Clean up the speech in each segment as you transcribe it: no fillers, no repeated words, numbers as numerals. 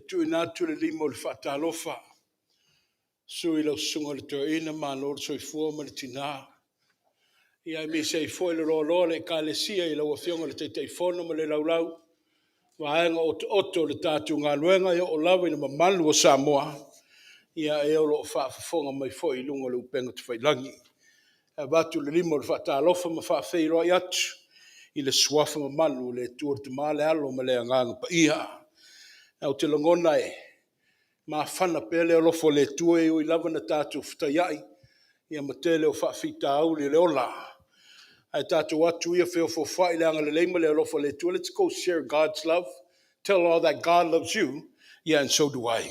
tu inatu le limo le whaatalofa. Sui lau sunga le toa ina ma lor soi fua ma le tina. Ia mi sei foi le rolo le ka le sia i lau a fionga le teitei fono ma le laulau. Waenga oto le tatu ngā luenga ia o lawa ina mamalu o Samoa. Ia e o lo whaafafonga mai foi i lunga le upenga tu whailangi. E watu le limo le whaatalofa ma whaafeiro ai atu. I le suafa mamalu le tuar te male alo ma le anganga pa iha. Au te longona e. Ma whana pele o lofo le tue o I lava na tātou whtaiai. Ia matele o whaafita au le ola. Ai tātou atu ia wheo fo whai le anga le leima le lofo le tue. Let's go share God's love. Tell all that God loves you. Yeah, and so do I.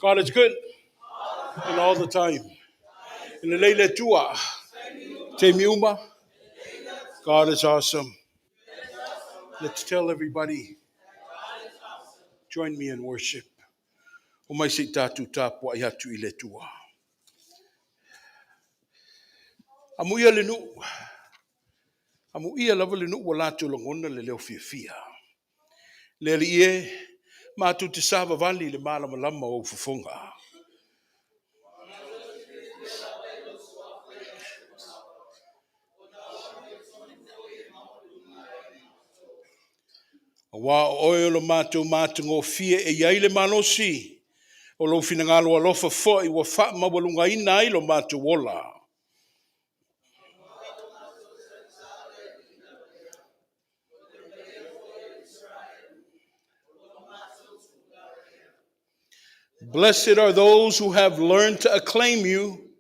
God is good and all the time. In the leile tua, te miuma, God is awesome. Let's tell everybody, join me in worship. O mai se tātou tāpua I hatu I le tua. Amu ia le nu. Amu ia lava le nu wa lātou longona le leo fia fia. Le li e, mātou te sāwa vali le mālama lama o fufonga. Wa oe lo mātou ngō fia e iai le malosi. O lo fina ngalo alofa foi wa fa mawalunga ina I lo mātou wola. Blessed are those who have learned to acclaim you,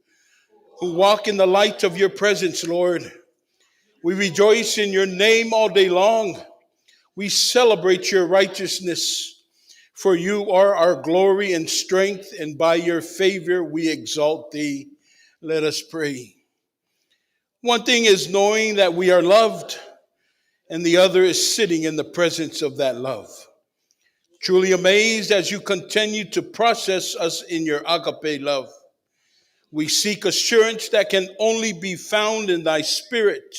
who walk in the light of your presence, Lord. We rejoice in your name all day long. We celebrate your righteousness, for you are our glory and strength, and by your favor we exalt thee. Let us pray. One thing is knowing that we are loved, and the other is sitting in the presence of that love. Truly amazed as you continue to process us in your agape love. We seek assurance that can only be found in thy spirit.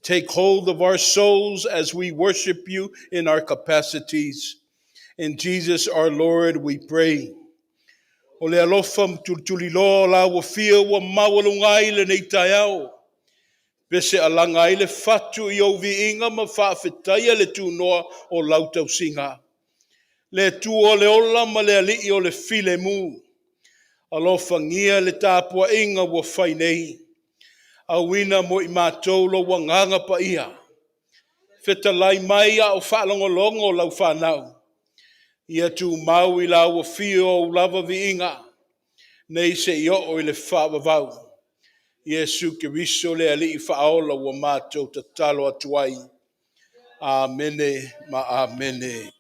Take hold of our souls as we worship you in our capacities. In Jesus our Lord we pray. O le alofa tulilo la wa fia wa mawalungai le nei taiao. Pese alanga I le fatu I ovi inga ma whaafetaya le tūnoa o lautau singa. Le tua le ola ma le alii o le file mu. Alofa ngia le tāpua inga wa whainei. Awina mo I mātou lo wanganga pa ia. Fetalai mai a o whaalongolongo o lau whanau. Ia tu mau I la wa fio o lava vi inga. Nei se I o I le whaavavau. Yesu ke riso le alii whaola wa mātou ta talo atuai. Amene ma amene.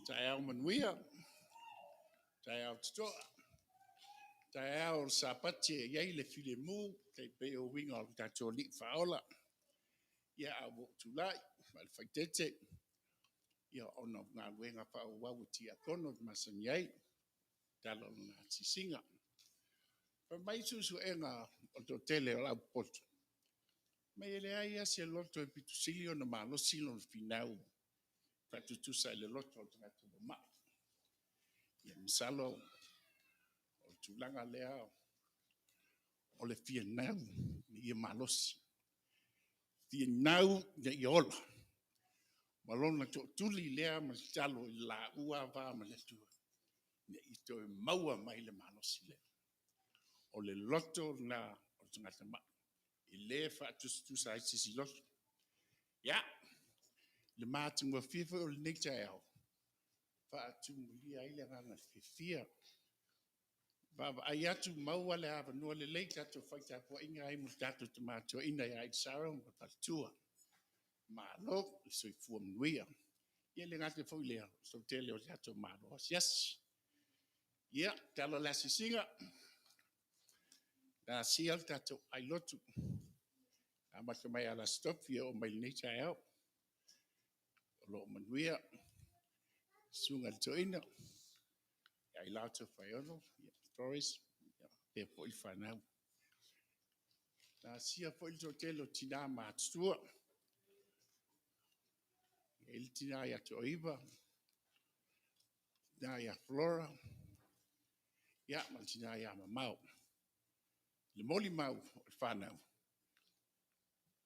Tayo manuia, tayo tsto, tayo sapati yai le filemu, kay pe o winga o tatoli faola. Ya abo tulai, mal faitete. Ya ono nga wenga fa o wawuti akono masan yai, talo na tisinga. Pa mai susu enga o to tele o la poto. Mai ele ai se loto e pitusilio na malosi no finau. Patutu sa le loto o tangata ma. Ya misalo o tulanga lea o le fia nau ni malosi. Fia nau de iola. Malona to tuli lea ma talo la ua va ma le tu. Ne ito maua mai le malosi le. O le loto na o tangata ma. I le fa tu sa isi loto. Ya. Le mātunga fifa o le nekta eo. Fa tu mulia ile ngana fifia. Baba ai atu maua le ava nua le lei tatu fai tapu inga ai mu tatu te matua ina ia i sara mo tatua. Ma lo i soi fua mnuia. Ia le ngate fo lea so tele o tatu ma lo yes. Ia talo la sisinga. Na sial tatu ai lotu. Ama te mai ala stop ia o mai nei tai au. O lo mnuia. Sunga to ina. Ailao M Tofaeono, Doris, pe po i whanau. Na sia po i to telo tina mātua. Il tina ia to iwa, tina ia flora, ia ma tina ia mamau. Le moli mau i whanau.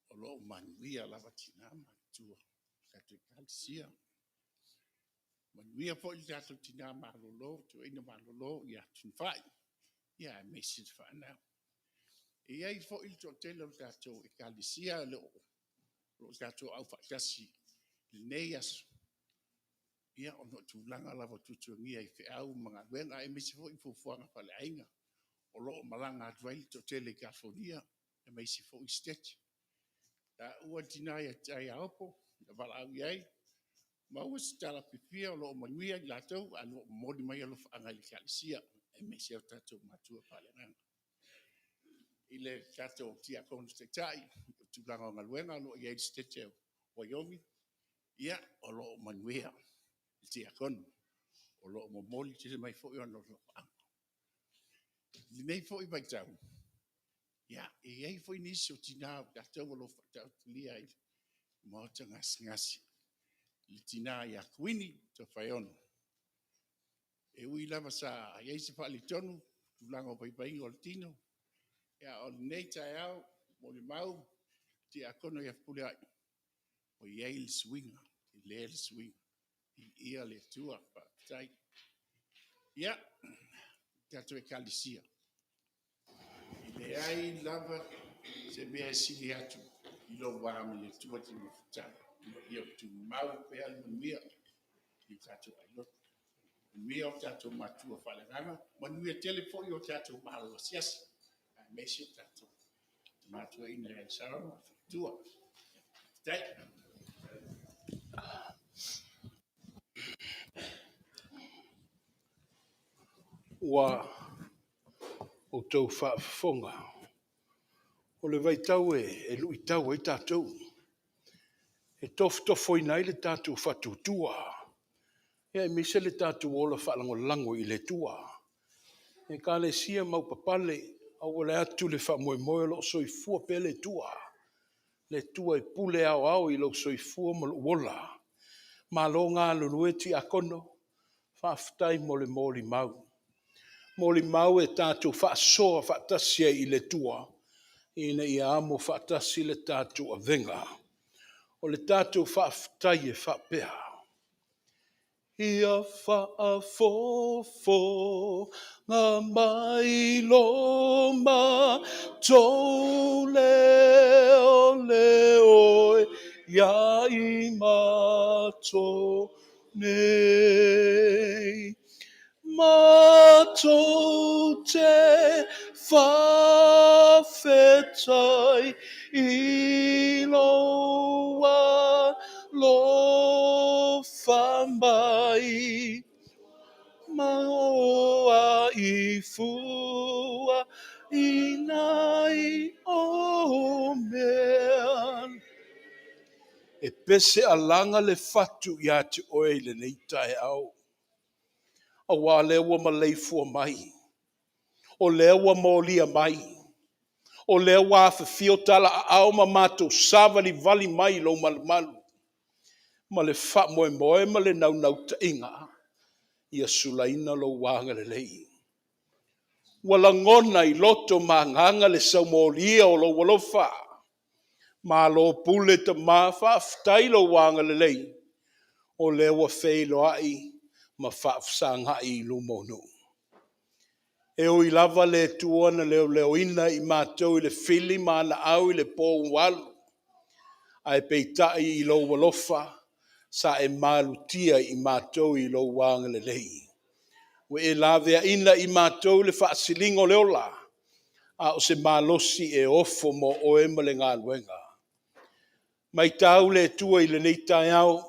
O lo manuia lava tina mātua. Kato i kalisia. Manuia po i tato tina malolo, to ina malolo, ia tunwhai. Ia mesi whanau. E ai fo il to telo tato e kalisia le o. Lo tato au whakasi. Nei aso. Ia ono tūlanga lava tutuangia i whiau mga wenga e misi fo i fufuanga pale ainga. O loo malanga adwaili to tele California e misi fo i state. Ta ua tinai tai aopo, na wala au iai. Ma ua sitala pipia o loo manuia i latou, a loo moli mai alo whaanga i kalisia. E misi au tatou matua pale nanga. Ile tatou tia kono te tai, tūlanga o ngalwenga lo iai state o Wyoming. Ia o lo manuia ti akon o lo mo moli ti mai fo yo no ang ni nei fo I mai tau ia e ai fo ni so ti na da tau lo fa tau li ai mo tanga ngasi li tina ia kwini to fayon e ui lava sa ia se fa li tonu tu lango pai pai o tino ia o nei tai au mo li mau ti akono ia pule ai o ia il swinga le swing ia le tua pa tai ia tato e kalisia ile ai lava se me sili atu I lo wami le tua ti mo futa ia tu mau pe al mia I tato ai lo mia o tato matua fale rama ma nui telefoni o tato malo sias a mesio tato matua ina e sara tua tai Ua o tau whaafonga. O le vai tau e lui tau e tātou. E tofo I nei le tātou whatutua. E mise le tātou ola whaalango lango I le tua. E ka le sia mau papale au le atu le wha moe lo soi fua pe le tua. Le tua I pule au I lo soi fua mo lo wola. Ma lo ngā lunueti a kono. Whaftai mo le moli mau. Moli mau e tātou whaasoa whaatasia I le tua. Ina I amo whaatasi le tātou a venga. O le tātou whaftai e whapea. Ia whaafofo ngā mai loma tau leo leoi ia I mato nei. Mato te whawhetai I loa lo whamai. Maoa I fua I nai o mea. E pese alanga le fatu ia te oe le nei tae au. A wā lewa ma leifua mai. O lewa molia mai. O lewa awhawhio tala a au ma mātou savali vali mai lo malu. Ma le wha moe moe ma le nau ta inga. Ia sulaina lo wanga le lei. Wala ngona I loto ma nganga le sau molia o lo walofa. Ma lo pule ta ma whaftai lo wanga le lei. O lewa wheilo ai ma whafsanga I lumonu. E o I lava le tuona leo ina I mātou I le whili mana au I le pō walu. Ai peitai I lo walofa sa e malutia I mātou I lo wanga le lei. Ua e lawe ina I mātou le whaasilingo leola. A o se malosi e ofo mo oe ma le ngā luenga. Mai tau le tua I le nei tai au,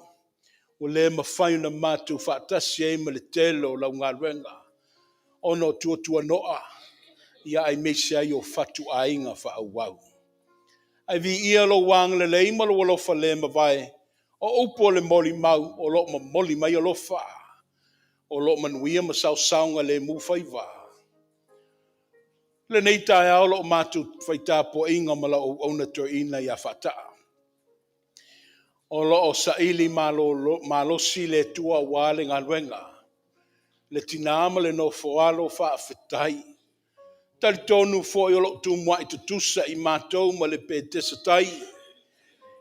o le mawhai na mātou whaatasi e ma le telo lau ngā luenga. Ono tua noa, ia ai meise ai o whatu a inga wha au wau. Ai vi ia lo wang le leima lo walofa le mawai, o upo le moli mau, o lo ma moli mai o lofa, o lo manuia ma sau saunga le muwhaiva. Le nei tai au lo mātou whaita po inga ma la o ona to ina ia whataa. O lo o saili malosi le tua wale ngā luenga. Le tinama le no foalo whaafetai. Tali tonu fo I o lo tu mua I tutusa I mātou ma le pētesa tai.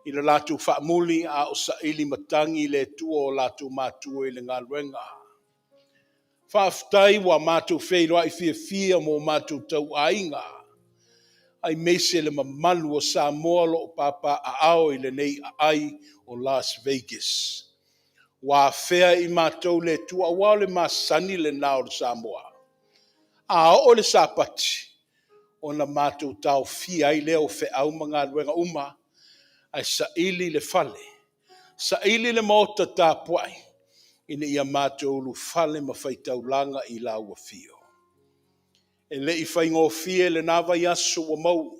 I le latu whaamuli a o saili matangi le tua o latu mātua I le ngā luenga. Whaafetai wa mātou wheiroa I fia mo mātou tau ainga. Ai meise le mamalu o Samoa lo papa a ao I le nei ai o Las Vegas. Wa fea I mātou le tua wao le masani le nao le Samoa. A o le sapati, o na mātou tau fia I leo fe au mga luenga uma, ai sa ili le fale, sa ili le maota tāpuai, ina ia mātou lu fale ma whaitau langa I la ua fio. E le I whaingo fie le nawa yaso wa mau,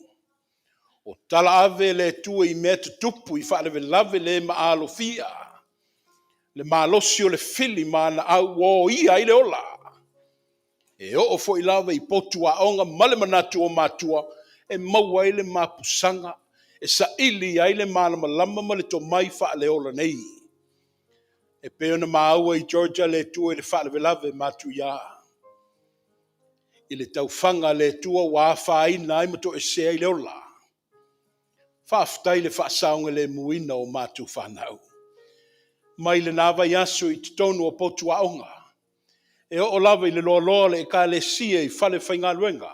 o tala ave le tua I mea tupu I whaalewe lave le maalo fia, le malosi o le fili mana au o ia I le ola. E o fo I lawa I potu a onga male manatu o matua, e maua I le mapusanga, e sa ili ai le malama lama ma le to mai whaale ola nei. E peona maua I Georgia le tua I le whaalewe lave matu ia. I le taufanga le tua wa whaina ai mato e sea I le ola. Whaaftai le whaasaunga le muina o matu whanau. Mai le nawa yasu I tonu o potu a onga. E o lava I le loa loa le ka le sia I whale whainga luenga.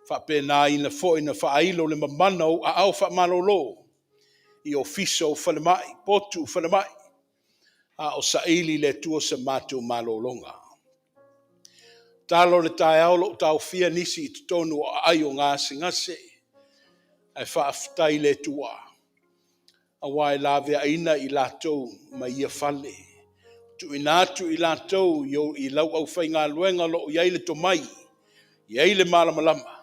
Whapena ina fo ina whaailo le mamana o a au whamalolo. I ofiso whale mai, potu whale mai. A o saili le tua sa matu malolonga. Talo le tae aulo tau fia nisi I tonu o ai o ngase ngase. Ai whaaftai le tua. A wai lawe aina I latou ma ia whale. Tu inatu I latou I lau au whainga luenga lo I aile to mai. I aile malamalama.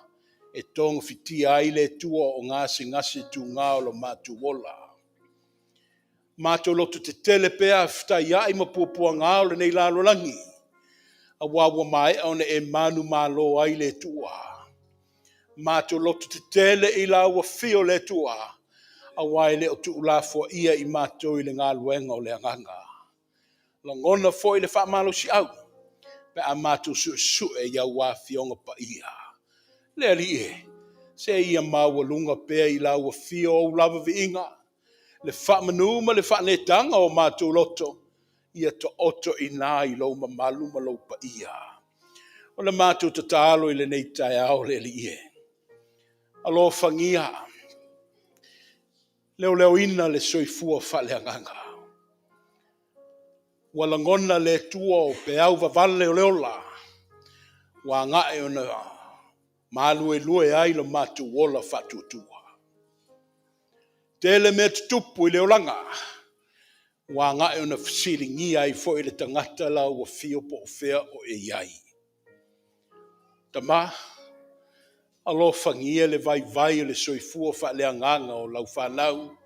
E tonga fitia aile tua o ngase tu ngao lo matu wola. Matu lotu te telepea fta ia I mapupua ngao le nei lalo langi. A wawa mai au ne e manu malo aile tua. Matu lotu te tele I lau wa fio le tua. A waile o tu ulafua ia I matu I le ngā luenga o le anganga. Langona foi le whaamalo si au. Pe a matu su e ia wafionga pa ia. Le li e. Se ia maua lunga pea I lau fio o lava vi inga. Le whaamanu ma le whaanetanga o matu loto. Ia to oto I nā I lau mamalu ma lau pa ia. O le matu tatalo I le nei tai au le li e. Alo whangia. Leo ina le soifua whale anganga. Walangona le tua o pe au vavale o leola. Wa ngae o na malu e lue ai lo matu wola fatu tua. Tele me tupu I leolanga. Wa ngae o na fasiringi ai fo I le tangata la o fio po o fea o e iai. Tama, alo whangia le vai o le soifua whale anganga o lau whanau.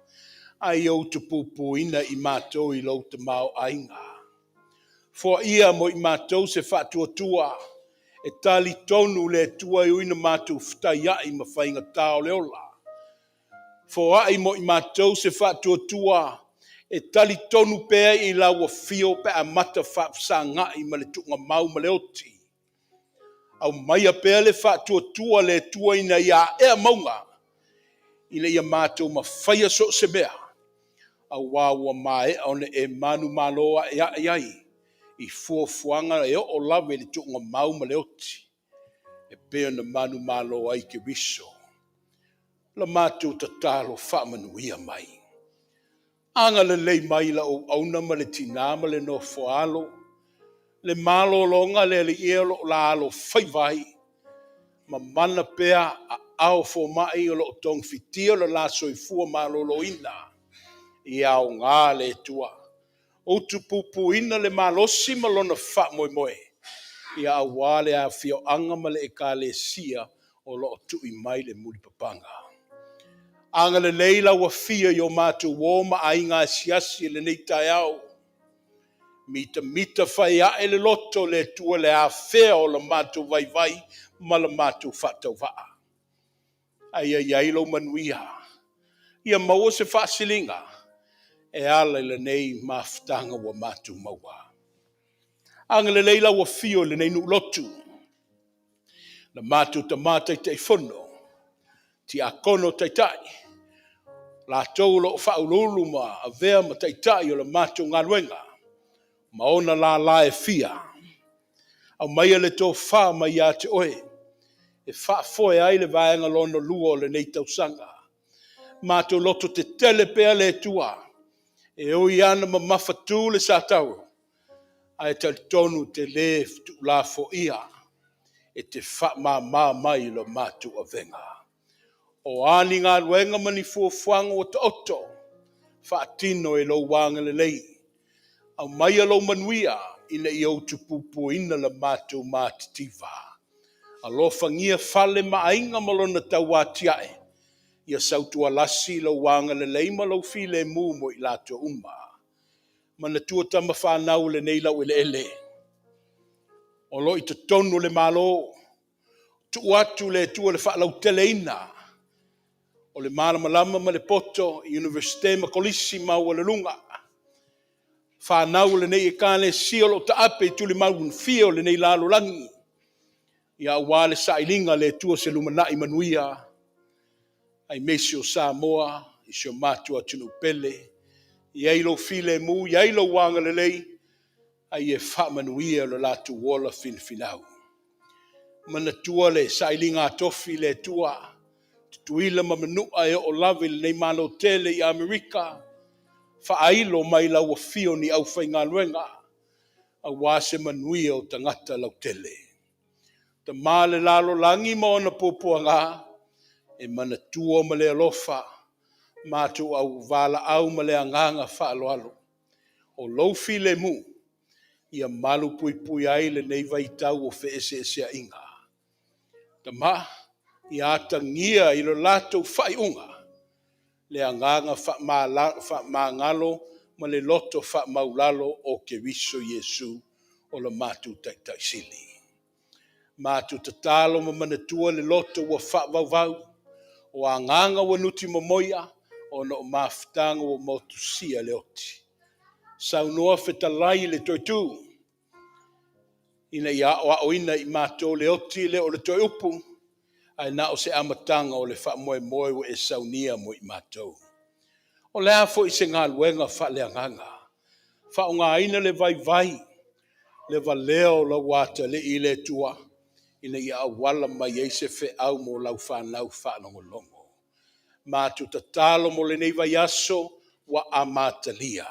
Ai au tupupu ina I mato I lau te mao ainga. For ia mo I mātou se whatua tua, e tali tonu le tua I uina mātou whtai ai ma whainga tāo leola. For ai mo I mātou se whatua tua, e tali tonu pēa I laua fio pe a mata whapsa ngai ma le tunga mau ma le oti. Au maia pēa le whatua tua le tua ina ia ea maunga, ina ia mātou ma whaia so se mea. Au wāua mae au ne e manu maloa e ai. I fuafuanga e o lawe le tunga mau ma le oti. E pēa na manu malo ai ke wiso. La mātou tatalo whamanuia mai. Anga le lei mai la o auna ma le tinama le no foalo. Le malolonga le ielo la lo whaiwai. Ma mana pea a ao fo mai o lo tong fitio le la soifua maloloina. I au ngā le tua. O tu pupu ina le malosi malona wha moe moe. Ia awale a fio anga male e ka le sia o lo tu i mai le muri papanga. Anga le leila wa fia yo matu woma a inga siasi le nei tai au. Mita whai a ele loto le tua le a fea o la matu vai vai ma la matu whatau waa. Aia iailo manuia. Ia maua se whasilinga e ala le nei maftanga wa matu maua. Anga le leila wa fio le nei nu lotu. Na matu tamata te fono. Ti a kono taitai. La tolo whaululu ma a vea ma taitai o la matu ngaluenga. Ma ona la e fia. Au mai le tō wha mai a te oe. E wha foe ai le vaenga lono lua o le nei tausanga. Matu loto te tele pea le tua. E oi ana ma mawhatu le sa tau. Ai te tonu te le tu la fo ia. E te wha ma mai lo matu a venga. O ani ngā ruenga mani fuafuanga o te oto. Wha tino e lo wanga le lei. Au mai alo manuia ina i au tupupu ina la matu mātitiva. Alofa ngia fale maainga malona tau atiae. Ia sautua lasi lo wanga le lei ma lo file mu mo i lato umma. Mana tua tama whanau le nei lau ele ele. O lo i te tonu le malo. Tu atu le tua le whaalau tele ina. O le malamalama ma le poto i Universite ma kolisi mau le lunga. Whanau le nei e kane siolo ta ape tu le mau fio le nei lalo langi. Ia wale sa ilinga le tua se lumanai manuia. Ai mesi o Samoa, i sio matua tunu pele. Ia ilo file mu, ia ilo wanga le lei. Ai e wha manuia le latu wola fin finau. Mana tua le sa ilinga tofi le tua. Tuila ma manua e o lawe le nei malo tele i Amerika. Whaailo mai lau a fio ni au whainga luenga. A wase manuia o tangata lau tele. Ta male lalo langi mo ona popua ngā. E mana tua ma le alofa. Mātu au vala au ma le anganga whaaloalo. O loufi le mu. Ia malu pui pui ai le nei vai tau o wheese sea inga. Ta ma. Ia atangia i lo lato whai unga. Le anganga wha maangalo ma le loto wha maulalo o ke wiso Yesu o la matu taitai sili. Matu tatalo ma manatua le loto wa wha vau o anganga wa nuti momoia o no maftanga wa motusia le oti. Saunoa whetalai le toitu. Ina ia o ina i mato le oti le o le toi upu. Ai na o se amatanga o le wha moe moe wa e saunia mo i matou. O lea fo i se ngā luenga wha le anganga. Wha o ngā ina le vai vai. Le valeo la wata le i le tua. Ina ia awala mai eise fe au mo lau whanau whanongo longo. Mātu tatalo mo le nei vai aso wa amatalia.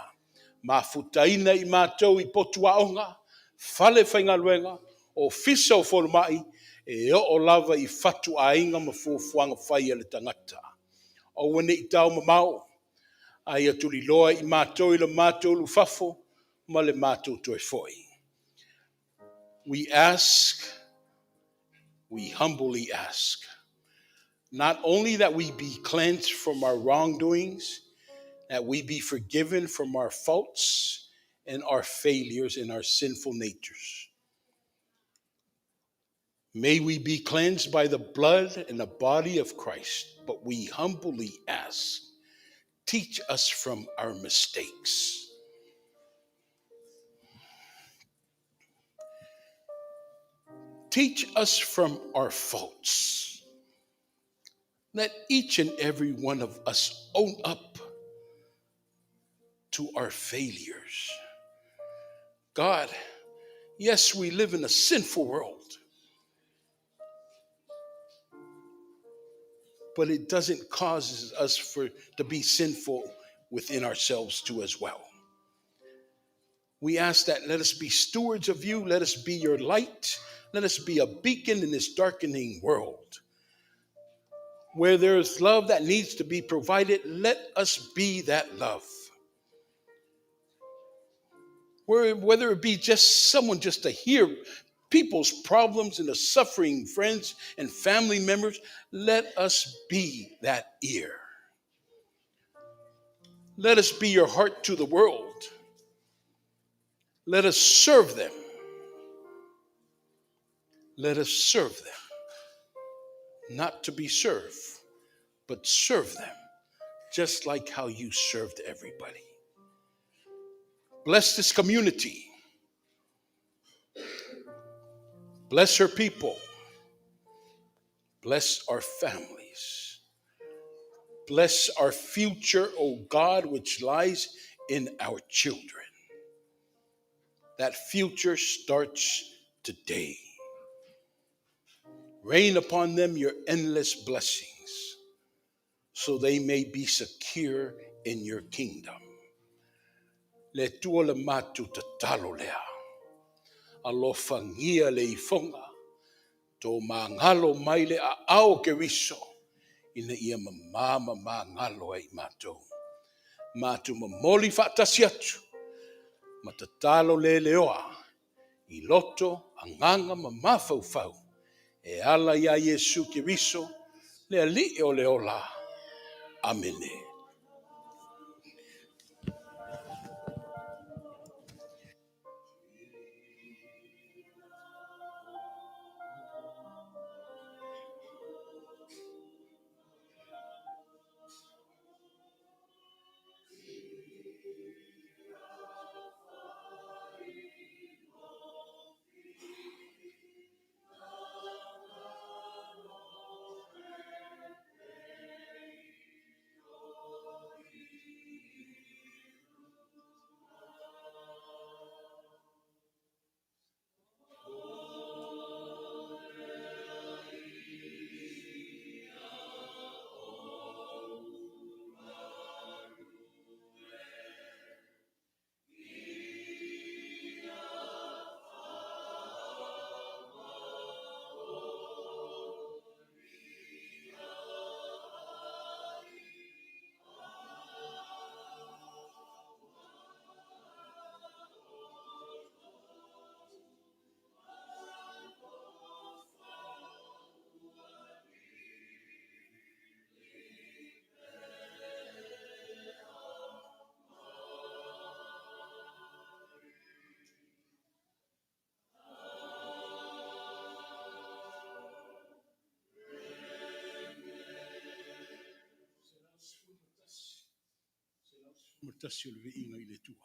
Ma futaina i mātou i potua onga. Fale whainga luenga. O fisa o formai. E o lava i fatu a inga ma fuafuanga whaia le tangata. O wane i tau mamau. Ai atuli loa i mātou i le mātou lufafo. Ma le mātou toi foi. We ask, we humbly ask. Not only that we be cleansed from our wrongdoings, that we be forgiven from our faults and our failures and our sinful natures. May we be cleansed by the blood and the body of Christ, but we humbly ask, teach us from our mistakes. Teach us from our faults. Let each and every one of us own up to our failures. God, yes, we live in a sinful world. But it doesn't cause us to be sinful within ourselves too as well. We ask that let us be stewards of you. Let us be your light. Let us be a beacon in this darkening world. Where there's love that needs to be provided, let us be that love. Whether it be just someone just to hear people's problems and the suffering friends and family members, let us be that ear. Let us be your heart to the world. Let us serve them. Let us serve them. Not to be served, but serve them, just like how you served everybody. Bless this community. Bless her people. Bless our families. Bless our future, O God, which lies in our children. That future starts today. Rain upon them your endless blessings, so they may be secure in your kingdom. Le tua le matu te talo lea, alofangia le ifonga, to mangalo maile a ao ke riso, ina ia mamama mangalo ai matou. Matu mamoli fatasi atu, matatalo le leoa, I loto anganga mamafaufau, e ala ia Yesu Kiriso, le ali o le ola. Amene. Matasi o le inga I le tua.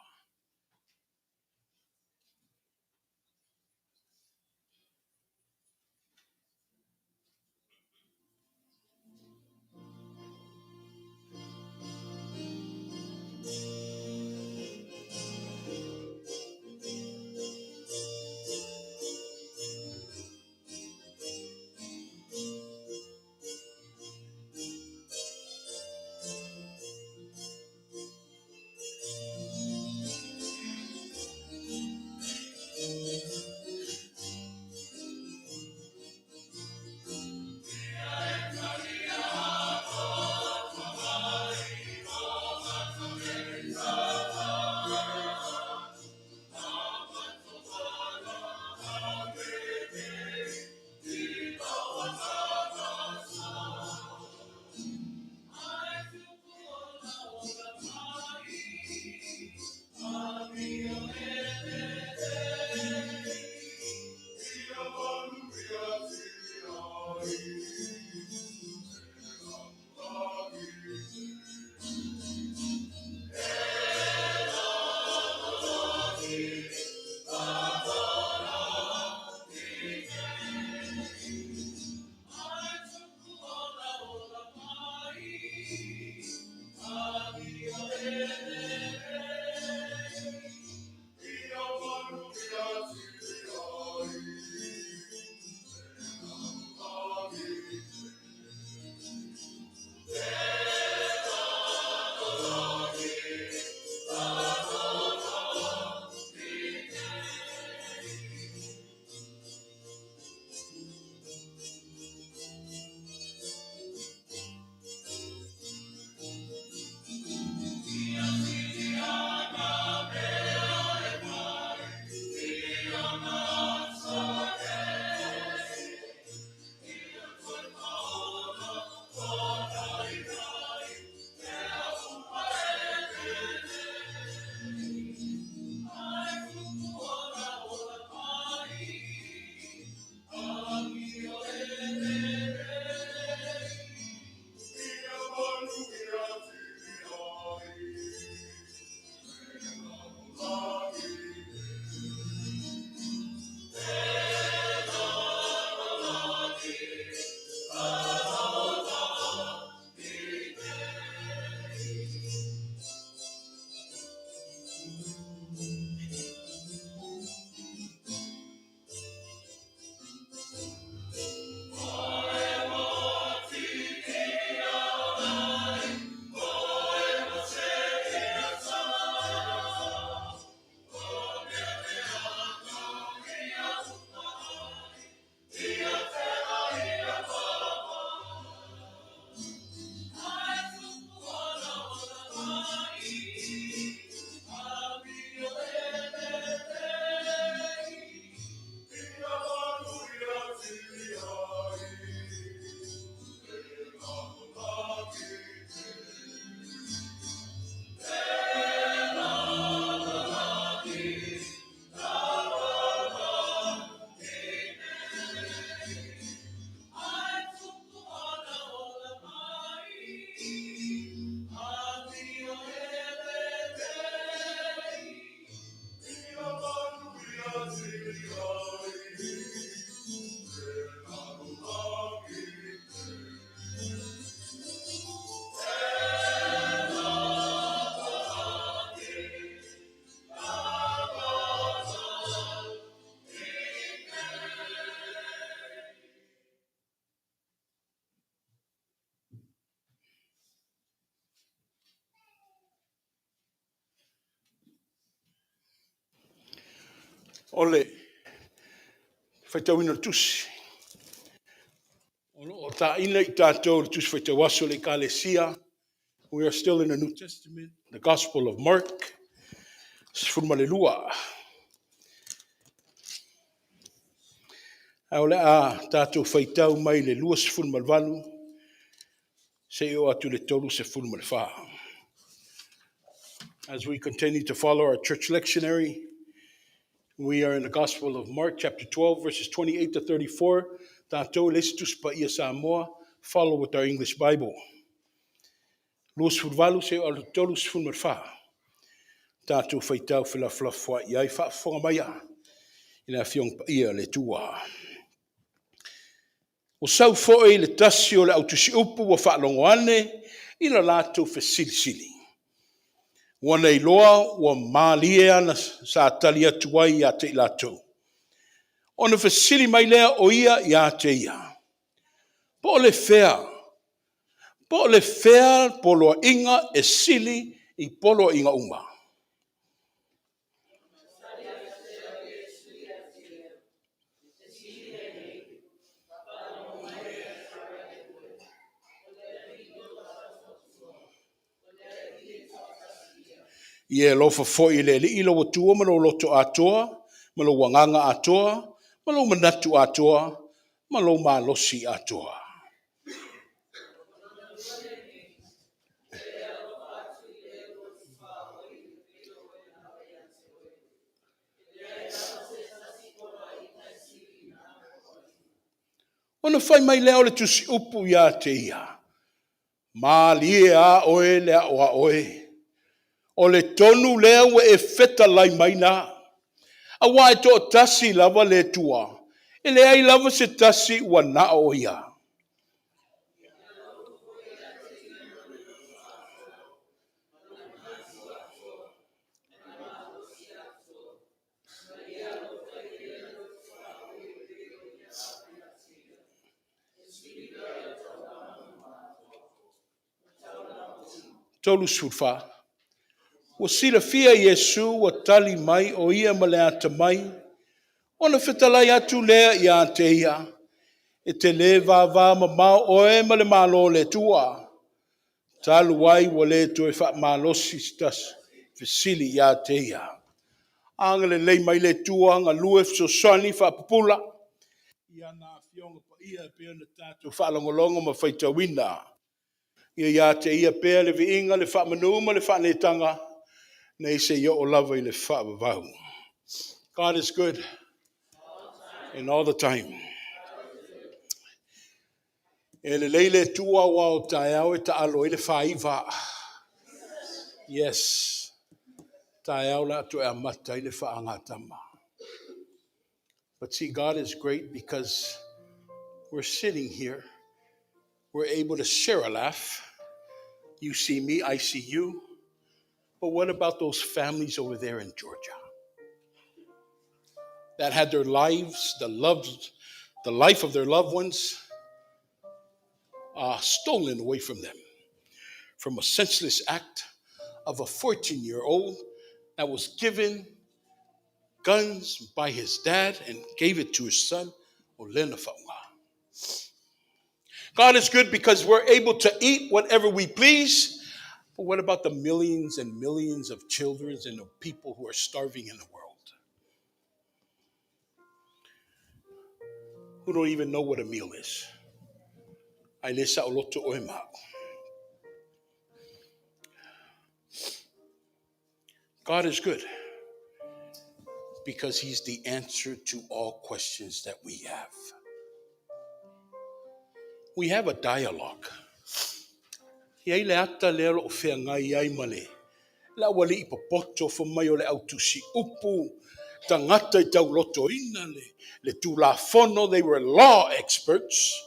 Ole, whaitawina tusi. O ta ina I tātou tusi whaitawaso le kalesia. We are still in the New Testament, the Gospel of Mark. Sfurmalelua. Aole a tātou whaitau mai le lua sfurmalvalu. Se o atu le tolu se furmalfa. As we continue to follow our church lectionary, we are in the Gospel of Mark, chapter 12, verses 28 to 34. Tātou lestus pa ia Samoa. Follow with our English Bible. Lua sfurvalu se o atu tolu sfurmalfa. Tātou whaitau whila flafwa iai whaafonga maia. Ina fiong pa ia le tua. O sau foe le tasi o le autusi upu wa whaalongo ane, ina lātou whesilisili. Wana I loa wa mālie ana sa tali atu ai ia te lātou. Ona whesili mai lea o ia ia te ia. Po le whea polo inga e sili I polo inga uma. Ie lofa foi le ilo o tua malo loto atoa, malo wanganga atoa, malo manatu atoa, malo malosi atoa. Ona whai mai leo le tusi upu ia te ia. Mālie a oe lea o a oe. O le tonu lea ua e feta lai maina. A wae to tasi lava le tua. E le ai lava se tasi ua na o ia. Tolu surfa. Ua sila fia Yesu ua tali mai o ia ma le ata mai. Ona fetalai atu lea ia te ia. E te le vava ma mau oe ma le malo le tua. Talu wai wa le to e wha malosi stas. Fesili ia te ia. Anga le lei mai le tua nga luef so sani wha pupula. Ia na fionga pa ia pia na tatu wha longolongo ma whaitawina. Ia te ia pia le vi inga le wha manuma le wha netanga. Nei se yo o lava I le wha vavau. God is good. And all the time. E le leile tua wa o tae au e ta alo I le whaiva. Yes. Tae au la tu e amata I le whaangatama. But see, God is great because we're sitting here. We're able to share a laugh. You see me, I see you. But what about those families over there in Georgia? That had their lives, the life of their loved ones stolen away from them. From a senseless act of a 14-year-old that was given guns by his dad and gave it to his son. God is good because we're able to eat whatever we please. But what about the millions and millions of children and of people who are starving in the world? Who don't even know what a meal is. God is good because he's the answer to all questions that we have. We have a dialogue. Iai le ata lea lo fea ngai ai male. La wali I popoto fo mai o le autusi upu. Tangata I tau loto ina le tula fono. They were law experts.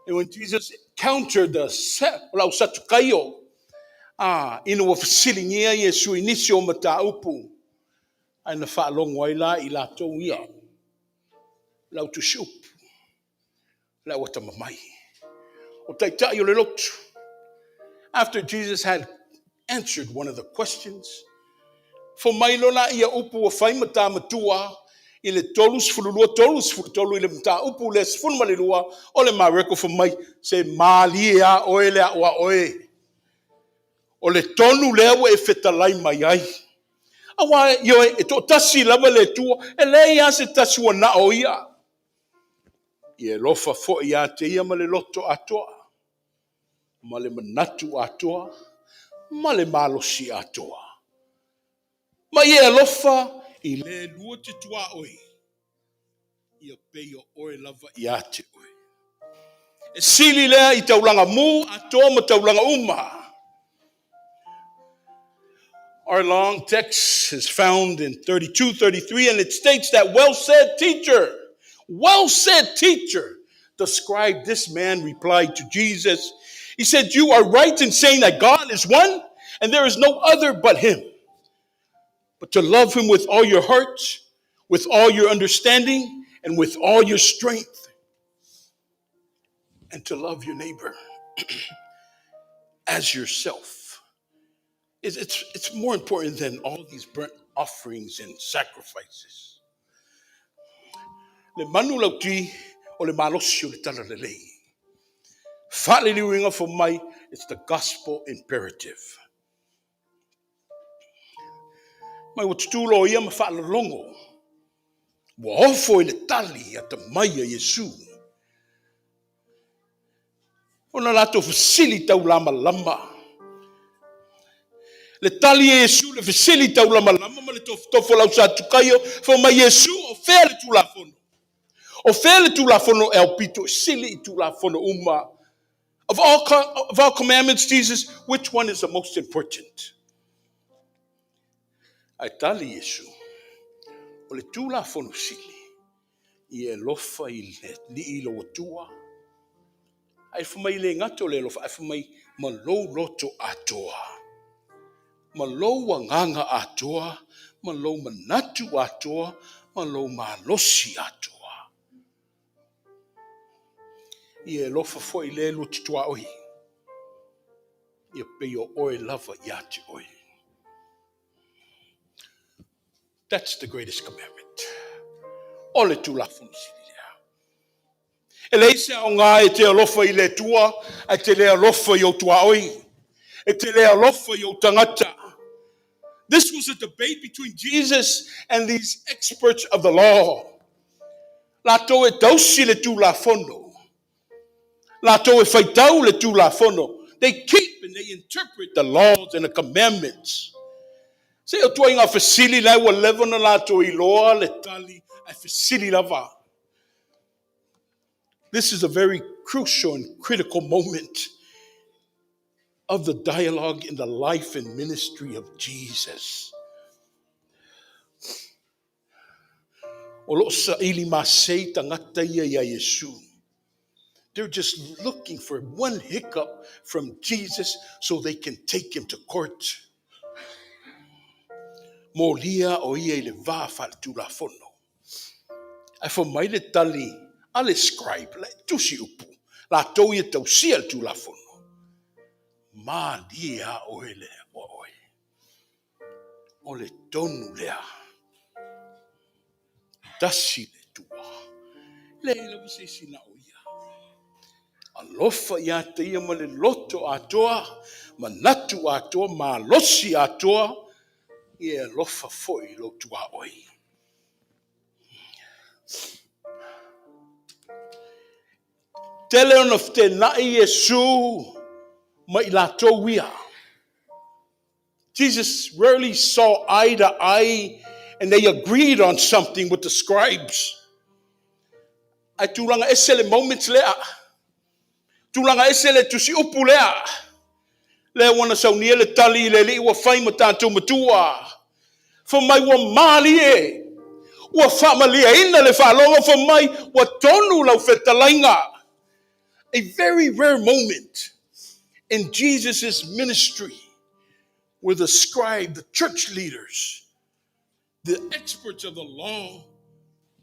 And when Jesus countered the lau satukaio, ina wa fasilingia Yesu inisio mata upu. Ai na whaalongo ai la I latou ia. Lau tusi upu. La wata mamai. O taitai o le lotu. After Jesus had answered one of the questions, for mai lola ia upu o whai mata matua, I le tolus fululua tolus fulutolu I le mta upu le sfun malilua o le mareko for mai se malia oe le awa oe. O le tonu lewa e fetalai mai ai. Awa yo e to tasi lava le tua e le ia se tasi wana o ia. I e lofa fo ia te ia ma le loto atoa. Ma le manatu atoa. Ma le malosi atoa. Ma i e lofa I le lua te tua oi. I a peio oe lava I ate oe. E sili lea I taulanga mu atoa ma taulanga uma. Our long text is found in 32:33, and it states that well said teacher, the scribe, this man replied to Jesus. He said, you are right in saying that God is one, and there is no other but him. But to love him with all your heart, with all your understanding, and with all your strength, and to love your neighbor as yourself. It's more important than all these burnt offerings and sacrifices. Le manu lauti o le malosi o le talalelei. Whaliliwinga for mai, it's the gospel imperative. Mai o tutulo ia ma whaalalongo. Wa ofo I le tali at the maya Yesu. Ona lato fasili tau lama lama. Le tali e Yesu le fasili tau lama lama ma le tofo lau sa tukayo for mai Yesu o fea le tulafono. O fea le tulafono el pito sili I tulafono uma. Of all commandments, Jesus, which one is the most important? Ai tali Yesu. O le tulafono sili. I e lofa I le li I lo tua. Ai fumai le ngato le lofa. Ai fumai malou loto atoa. Malou wanganga atoa. Malou manatu atoa. Malou malosi atoa. I e lofa fo I le lo titua oi. I e peo oi lava I ate oi. That's the greatest commandment. Ole tulafono sili. E leise o ngā e te alofa I le tua, e te le alofa I o tua oi, e te le alofa I o tangata. This was a debate between Jesus and these experts of the law. Lato e tausi le tulafono. Lato e whaitau le tulafono. They keep and they interpret the laws and the commandments. Se o tua inga fasili lai wa levona lato I loa le tali a fasili lava. This is a very crucial and critical moment of the dialogue in the life and ministry of Jesus. They're just looking for one hiccup from Jesus so they can take him to court. Molia o ia le va faltulafono. Ai fo mai le tali ale scribe le tusi upu. La to ia tau sia tulafono. Ma dia o ele o oi. O le tonu lea. Tasi le tua. Le la se sina o ia. Alofa ia te ia ma le loto atoa. Manatu atoa. Ma losi atoa. Ia lofa foi lo tua oi. Tele on of te nai Yesu. Ma ilato wia. Jesus rarely saw eye to eye, and they agreed on something with the scribes. Ai tulanga esele moments lea. Tulanga esele tusi upu lea. Le wana saunia le tali le li wa fai matanto matua. For mai wa mali e. Wa famalia ina le falonga for mai wa tonu lau fetalainga. A very rare moment in Jesus' ministry where the scribe, the church leaders, the experts of the law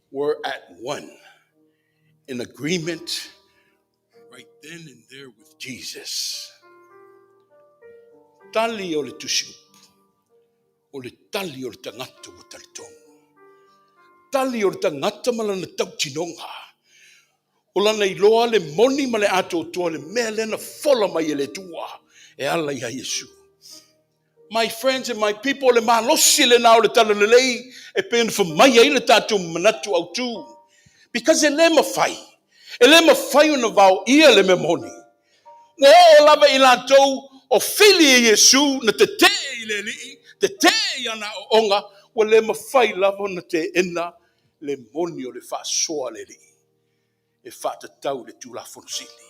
were at one, in agreement right then and there with Jesus. Tali o le tusiupu, o le tali o le tangata o talitomu. tali o le tangata malana tau tinonga. O lana iloa le moni ma le ato toa le mea lena fola mai e le tua. E ala ia Yesu. My friends and my people, le malosi le nao le talalelei, e pen for mai ai le tatu manatu au tu. Because e le mawhai. E le mawhai una vau ia le me moni. Nga o lava i latou o fili e Yesu na te te i le li, te te i ana o onga, wa le mawhai lava na te ena le moni o le whaasoa le li. E whaatatau le tula fonusili.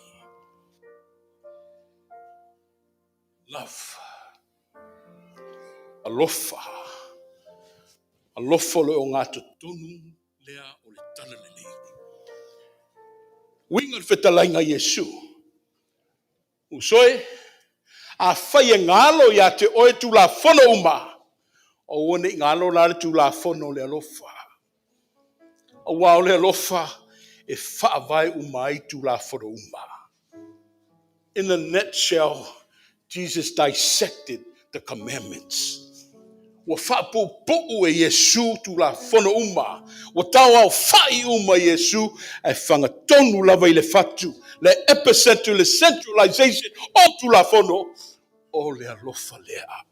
Love. Alofa. Alofa le o ngā tonu lea o le talalelei. Winga le whetalainga Yesu. Usoe, a whai e ngalo ia te oe tu la whono uma. O wane ngalo la tu la whono le alofa. O wao le alofa e whaavai umai tu la whono uma. In a nutshell, Jesus dissected the commandments. Wa whaapupu e Yesu tu la whono uma. Wa tau au whai uma Yesu e whangatonu lava i le whatu. Le epicenter, le centralization o tu la whono o le alofa lea.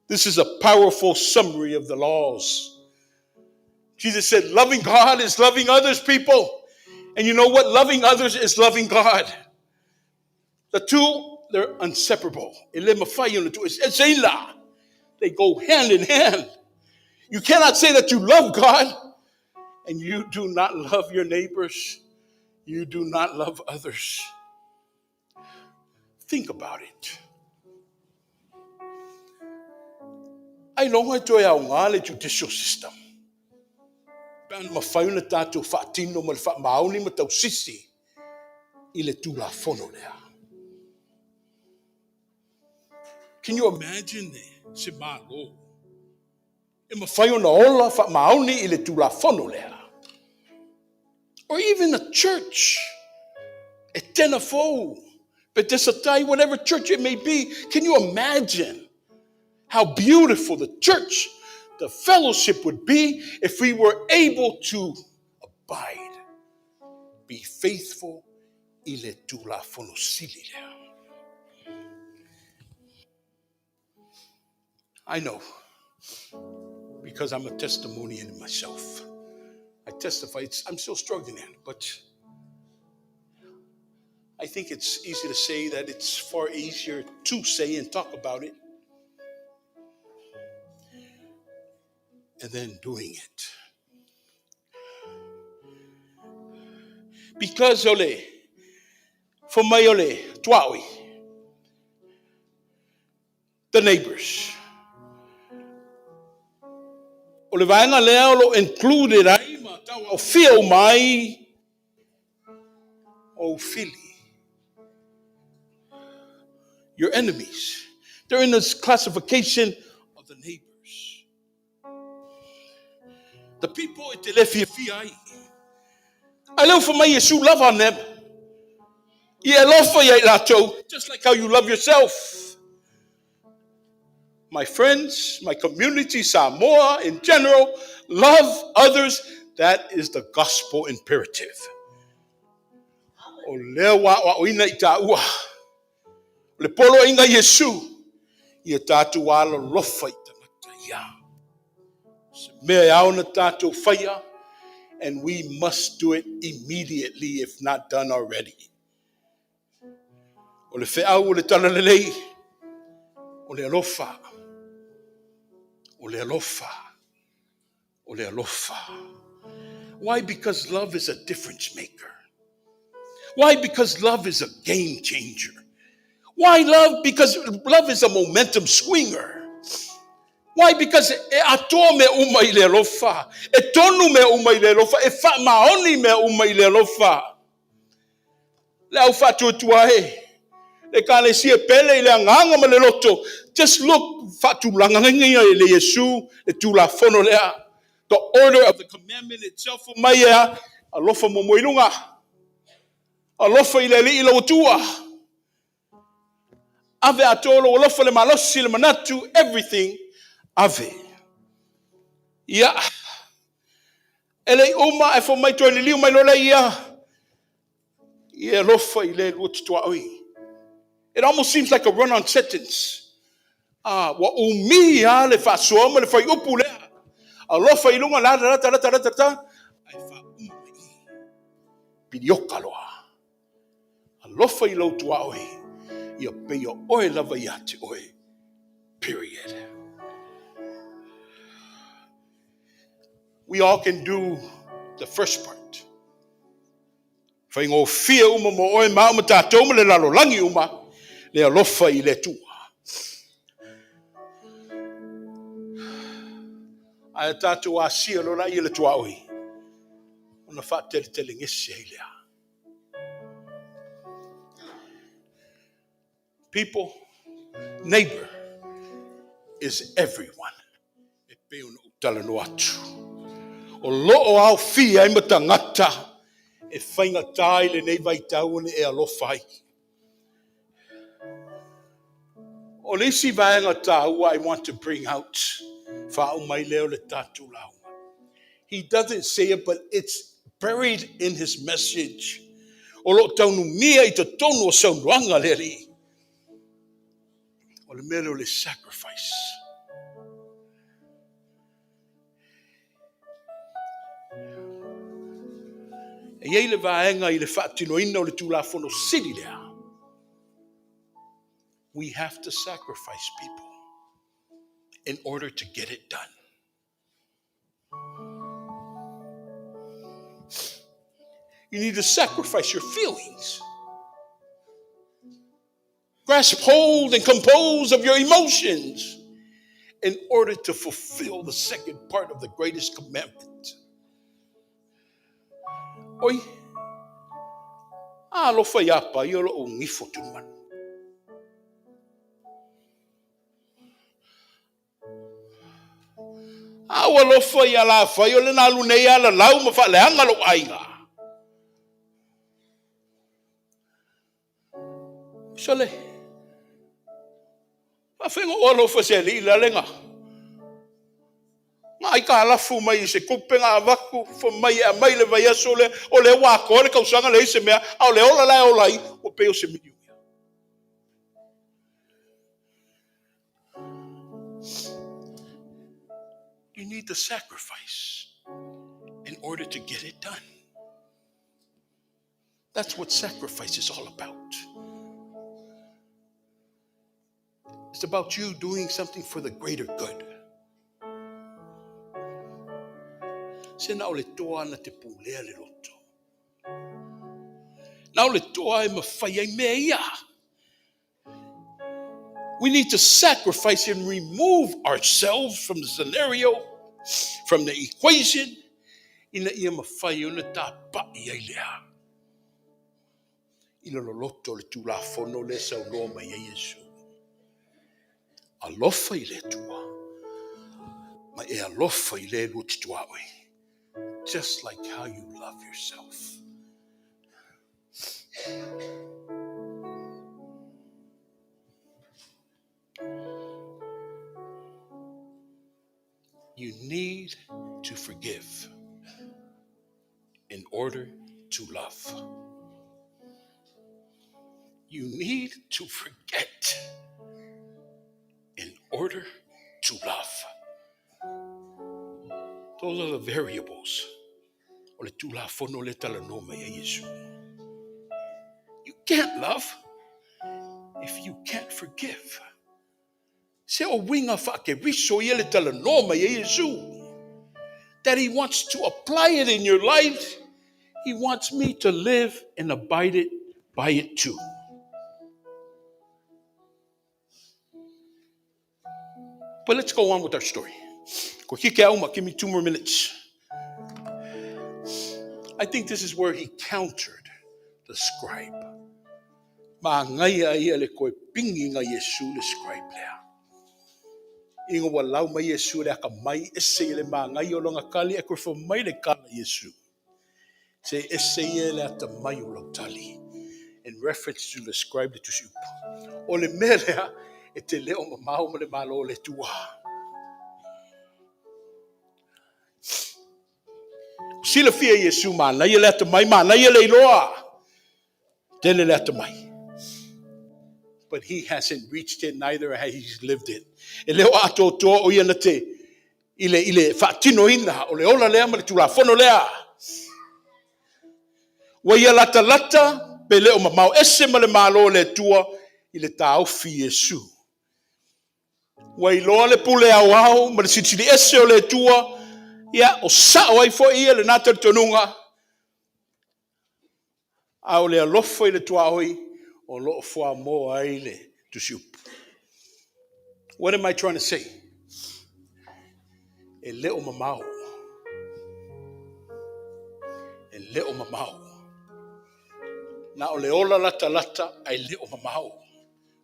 This is a powerful summary of the laws. Jesus said, loving God is loving others, people. And you know what? Loving others is loving God. The two, they're inseparable. They go hand in hand. You cannot say that you love God and you do not love your neighbors. You do not love others. Think about it. Ai longa to ia ngā le judicial system. Pēn ma whaiuna tātou whaatino ma le whaamaoni ma tau sisi I le tūla whono lea. Can you imagine se mālo? E ma whaiuna ola whaamaoni I le tūla whono lea. Or even a church. Etena Fou. Bedesatai, whatever church it may be. Can you imagine how beautiful the church, the fellowship would be if we were able to abide, be faithful, ile tula fonosili. I know, because I'm a testimonian in myself. I testify, I'm still struggling, but I think it's easy to say that it's far easier to say and talk about it and then doing it. Because ole, for my ole, twawi, the neighbors. Ole vaenga lea lo included ai ma tau au fio mai o fili. Your enemies. They're in this classification of the neighbors. The people at the lefiai. I love for my Yesu love on them. Yeah, love for you, just like how you love yourself. My friends, my community, Samoa in general, love others. That is the gospel imperative. O lea wa oina I tāua. Le polo inga Yesu. Ia tātu wala lofa I tangata ia. Se mea au na tātu whaia. And we must do it immediately if not done already. O le wheau o le talalelei. O le alofa. O le alofa. O le alofa. Why? Because love is a difference maker. Why? Because love is a game changer. Why love? Because love is a momentum swinger. Why? Because e ato me uma I le alofa. E tonu me uma I le alofa. E wha maoni me uma I le alofa. Le au wha tuahe. Le kane si e pele I le anganga ma le loto. Just look wha tu langangia I le Yesu. Le tu la fono lea. The order of the commandment itself o mai ea. Alofa mo moirunga. Alofa I le li I lo tua. Ave atolo alofa le malosi le manatu. Everything. Ave. Yeah. Ele uma e fo mai to ni liu mai lo ia. Ia lofa I le lu tua oi. It almost seems like a run-on sentence. Wa umi le fa suoma le fa upu le. Alofa I lunga la ai fa umi. Pidioka loa. Alofa I lo tua oi. Ia pe yo oi lava ia te oi. Period. We all can do the first part. Fa ingo fia uma mo oi ma uma tatou ma le lalo langi uma. Le alofa I le tua. Ai tatou a sia lo la I le tua oi. Una fa tele ngisi ai lea. People, neighbor is everyone. E pe una utala no atu. O loo au fia I matangata. E whainga tai le nei vai taune e alofa ai. O lisi vaenga tau I want to bring out. Whao mai leo le tatu lau. He doesn't say it, but it's buried in his message. O lo taunu mia I te tonu o saunuanga le li. O le mele o le sacrifice. E iei le vaenga I le whaatino ina o le tūlafono siri lea. We have to sacrifice people in order to get it done. You need to sacrifice your feelings. Grasp hold and compose of your emotions in order to fulfill the second part of the greatest commandment. Oi, lo faiapa I lo o ngifo tuman. Wa lo fai ala fai o le na lu nei ala lau ma fa le anga lo ainga. Sole. Ma fengo o lo fa se li la lenga. Ai ka la fu mai se kupe nga vaku fo mai a mai le vai aso le o le wa ko le kausanga le se mea au le ola la ola I o pe o se miu. You need the sacrifice in order to get it done. That's what sacrifice is all about. It's about you doing something for the greater good. Se na o le toa na te pulea le roto. Na o le toa e mawhai ai mea ia. We need to sacrifice and remove ourselves from the scenario, from the equation. Ina ia mawhai o na tā pai ai lea. Ina lo loto le tūlafono le sau noa mai ai Yesu. Alofa I le tua. Ma e alofa I le luti tua oi. Just like how you love yourself. You need to forgive in order to love. You need to forget in order to love. Those are the variables. You can't love if you can't forgive. Se o winga whake riso I le talanoma e Yesu. That He wants to apply it in your life. He wants me to live and abide it by it too. But let's go on with our story. Give me 2 more minutes. I think this is where he countered the scribe. Maangaya ia le koe pingi nga Yesu le scribe lea. Ingo walau mai Yesu le aka mai ese le maangai o longa kali e koe fo mai le kala Yesu. Se ese le ata mai o lo tali. In reference to the scribe le tusiupa. O le melea e te leo mamau ma le malo le tua. Sila fia Yesu man, na ye leta mai man, na ye leiloa. Then leta mai. But he hasn't reached it, neither has he lived it. E leo ato to o ia na te, ile fatino ina, o le ola lea ma le tula fono lea. Wa ia lata lata, pe leo mamau ese ma le malo le tua, ile tau fi Yesu. Wa iloa le pule au au, ma le sitili ese o le tua, ia o sa o ai fo ia le nata tonunga, au le alofo i le tua hoi, o lo fua mo ai le tusiupu. What am I trying to say? E leo mamau. E leo mamau. Na o le ola lata lata, ai leo mamau.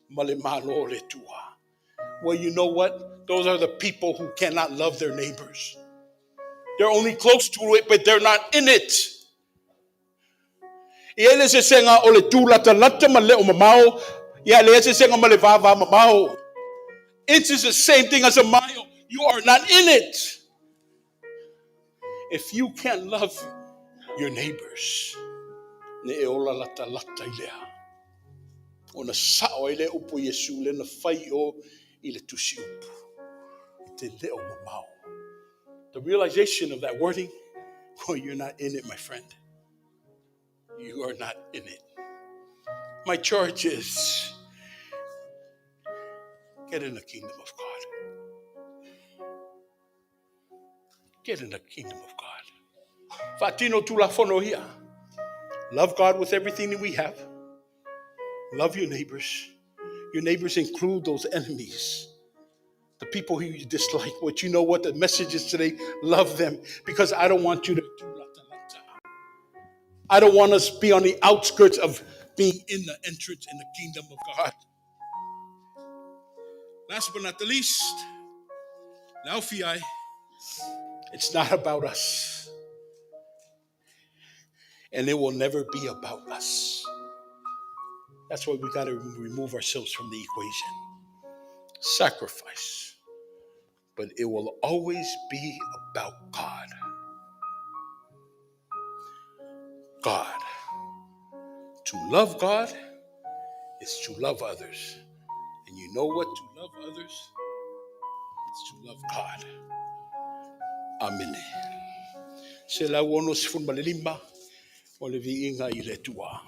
Ma le malo le tua. Well, you know what? Those are the people who cannot love their neighbors. They're only close to it, but they're not in it. I ele se senga o le tu lata lata ma leo mamau. Ia le se senga ma le vava mamau. It is the same thing as a mile. You are not in it. If you can't love your neighbors, ne e ola lata lata i lea. O na sao i le upo Yesu le na fai o i le tusi upu. Te leo mamau. The realization of that wording, oh, you're not in it, my friend. You are not in it. My charge is, get in the kingdom of God. Get in the kingdom of God. Fatino tu la fono hia. Love God with everything that we have. Love your neighbors. Your neighbors include those enemies. The people who you dislike. But you know what the message is today? Love them. Because I don't want you to do lata lata. I don't want us to be on the outskirts of being in the entrance in the kingdom of God. Last but not the least, Laufiai. It's not about us. And it will never be about us. That's why we got to remove ourselves from the equation. Sacrifice. But it will always be about God. God. To love God is to love others. And you know what? To love others is to love God. Amen. Se la wono si fun malilima o le viinga I le tua.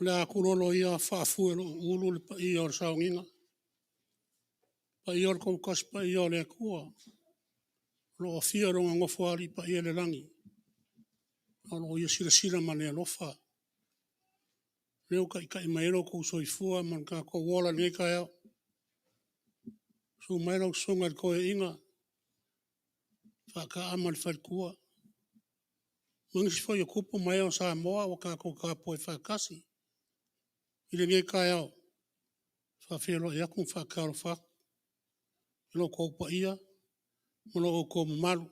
La kulolo ia whaafuero ulu le pa i or saunginga. Pa i or koukas pa i or le kua. Lo fia ronga ngofuari pa i le langi. Alo ia sira ma le alofa. Leo kai maero kou soifua man ka ko wola nge kai au. Su maero sunga ko e inga. Whaka amal whaikua. Mangisi fo ia kupu mai o sa moa o ka ko ka poe whakasi. Ile nge kai au. Whawhero ia kum whakaro whak. Ilo kou pa ia. Mono o ko maru.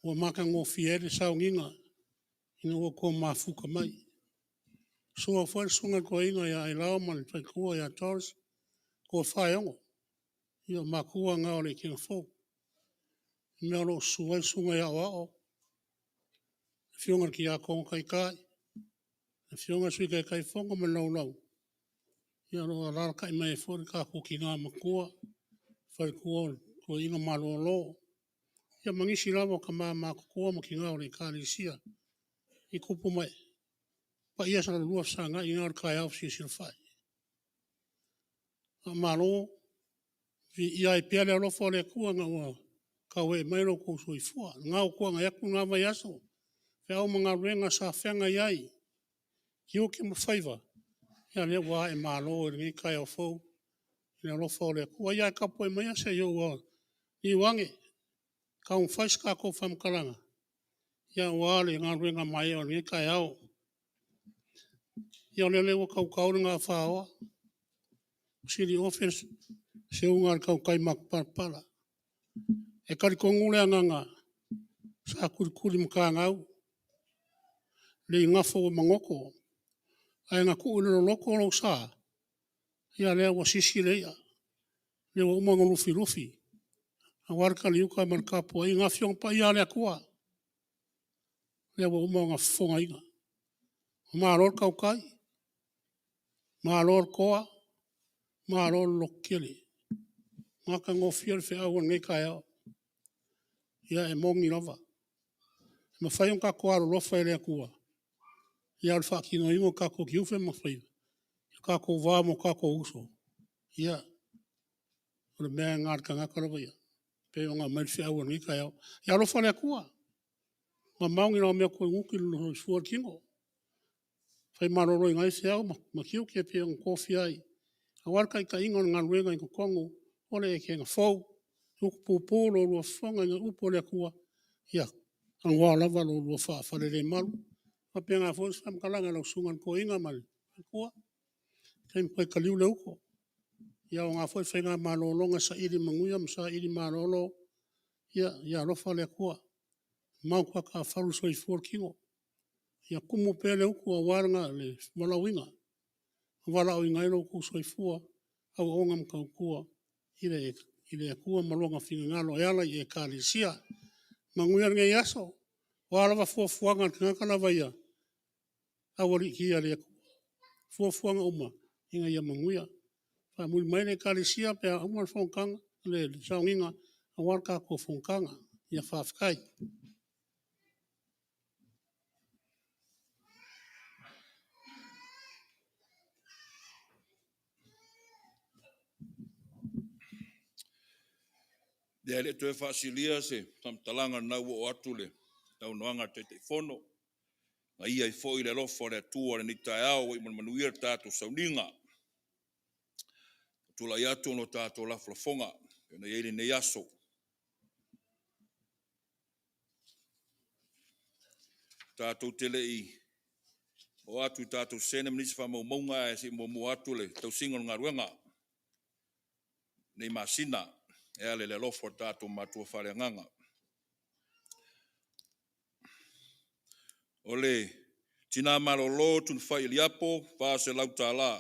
O maka ngō fiere saunginga. Ina o ko mafuka mai. Sua fwere sunga ko inga ya Ailao M Tofaeono ya Doris. Ko whaiongo. Ia makua ngā ole Etena Fou. Mea lo suai sunga ya wao. Fionga ki a konga kai kai. Fionga sui kai fonga me lau lau. Ia lo alara kai mai fwere ka kuki ngā makua. Whaikua ko inga malo lo. Ia mangisi lawa ka maa kukua mo ki ngā ole kālisia. I kupu mai. Pa ia sa lua sanga i ngā ole kai au si whai. A malo. Ia i pia le alofa le kua ngā ua. Ka we mairo ko sui fua. Ngā o kua ngā yaku ngā vai aso. Whea o mga renga sa whenga iai. Ki o ki mo whaiva. Ia le wā e malo e ngi kai au fau. I le alofa le kua. Ia e kapo e mai ase i o i wange. Ka un whais ka ko whamkaranga. Ia wā le ngā renga mai o ngi kai au. Ia le lewa kau kauri ngā whaoa. City office. Se ungar kau kai makpapala. E kari kongule anganga. Sa kuri mka ngau. Le ngafo o mangoko. Ai ngā kuulero loko lo sa. Ia lea wa sisi leia. Le wa umanga lufi. A warka li uka markapo. Ai ngā fiong pa ia lea kua. Le wa umanga fonga inga. Māror kau kai. Māror koa. Māror lokele. Maka ngō whia whi au ngai kai au. Ia e mongi lava. Ma whaiong ka koaro lofa e lea kua. Ia al whakino ingo ka ko kiuwhe ma whaiva. Ka ko wā mo ka ko uso. ia o le mea ngā kanga karawa ia. Pe o ngā mai whia ua ni kai au. Ia lo whare akua. Ma maungi nā mea koe nguki lo sua kingo. Whai maroroi ngai whia au ma kiu kia pe ngā kofi ai. A warkai ka inga ngā ruenga i kongo. Ole e ke ngā fau. Tuku pūpō lo lua whanga ngā upo le akua. Ia. Ang wā lava lo lua whare malu. Ma pe ngā fōs whamkalanga lau sungan ko inga mali. Akua. Kei mpai ka liu le uko. Ia o ngā fōi whainga malolonga sa iri manguia sa iri malolo. Ia lofa le akua. Mau kwa ka wharu soi fuor kingo. Ia kumu pele uku a waranga le malawinga. Wala o inga ilo ku soi fua. Au ongam ka ukua. Ile akua malonga whinga ngalo e ala i e kāli sia. Manguia ngai aso. Wala wa fuanga ngakana vaia. Awari ki ale akua. Fuanga uma. Inga ia manguia. Pa mui mai le kāli sia pe a umar whongkanga. Le saunginga. A warka ko whongkanga. Ia whawhikai. Dea le tue whaasilia se tam talanga nau o atu le tau noanga te fono. Nga ia i fo i le lofo le tua le ni tae au i manuia tātou sauninga. Tula i atu no tātou la flafonga. Pena i nei aso. Tātou tele i o atu tātou sene minisi wha maunga e si mo atu le tau singon ngā ruenga. Nei masina. Ea le lofo tātou matua whare nganga. Ole, tina malolo tun whai liapo, pā se lau tā la.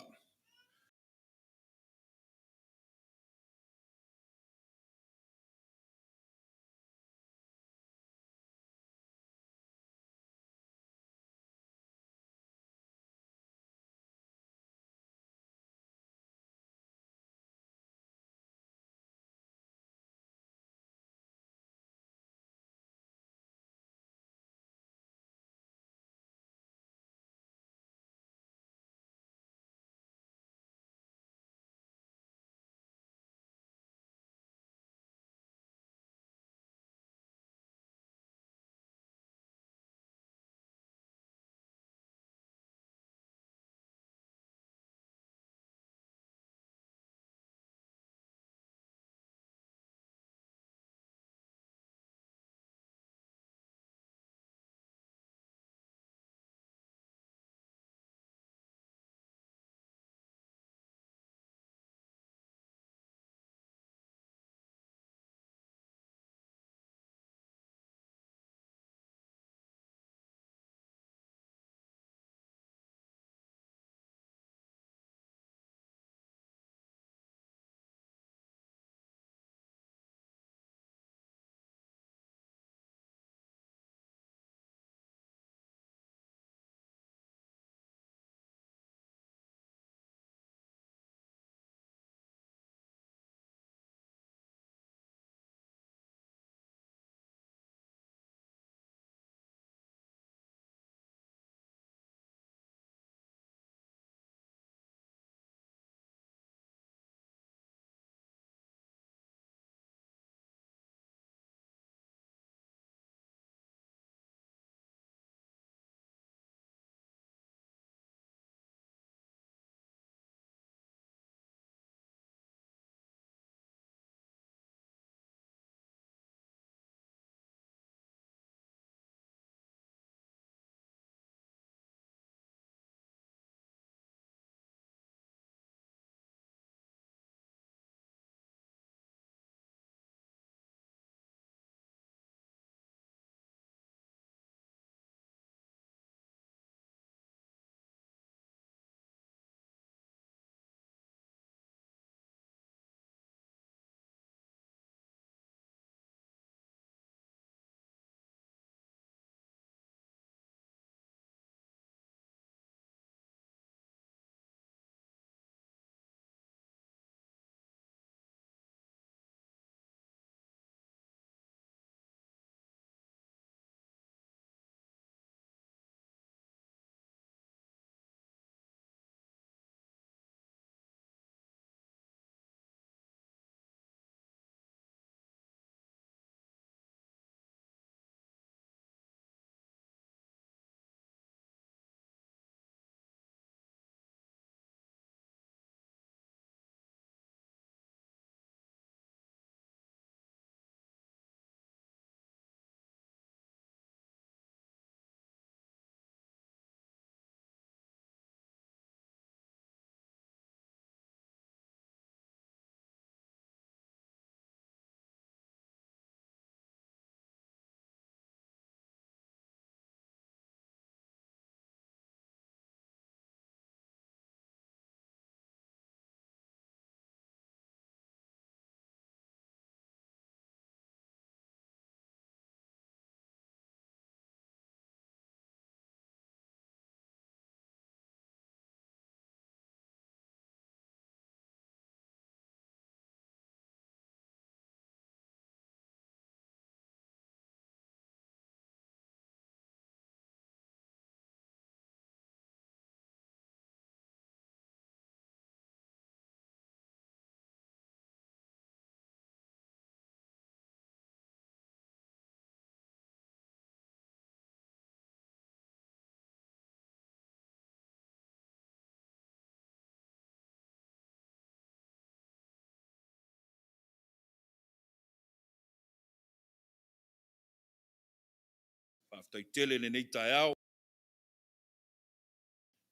whaftai tele le nei tai au.